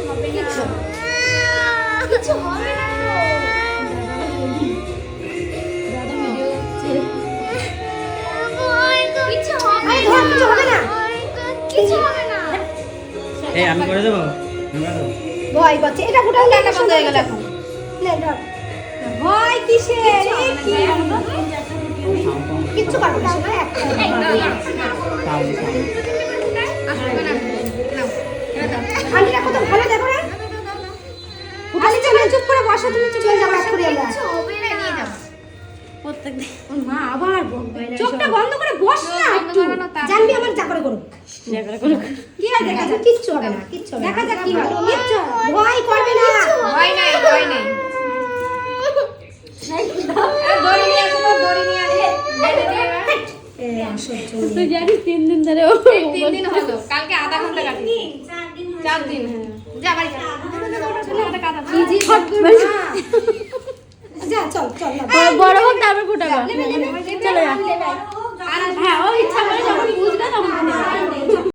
হবে না, কিছু হবে না তো। কিছু হবে না, কিছু হবে না। এই আমি করে দেবো। ভয় করছে, এটা ফুটাও রান্না বন্ধ হয়ে গেল এখন। নে ধর। ভয় কিসের? কিচ্ছু পারবে না শোনা, একটা আন্টিরা কত ভালো দেখো না। ফুটালি চলে, চুপ করে বসো তুমি, চুপ করে যাও, এক করে আমরা। কিছু হবে না, নিয়ে যাও। ওর মা আবার চোখটা বন্ধ করে বস না একটু, জানবি আমার যা করে করো। কি আর দেখা যাক, কিচ্ছু হবে না, কিচ্ছু হবে না, দেখা যাক কি হয়। কিচ্ছু ভয় করবে না, ভয় নাই, ভয় নাই। দড়ি নিয়ে আসো, দড়ি নিয়ে আসো। তুই জানিস 3 দিন ধরে 3 দিন হলো, কালকে আধা ঘন্টা কাটি। 4 দিন, হ্যাঁ। যা বাড়ি যা। যা চল চল বড় হোক তারপর ফুটাবো। চলে যা।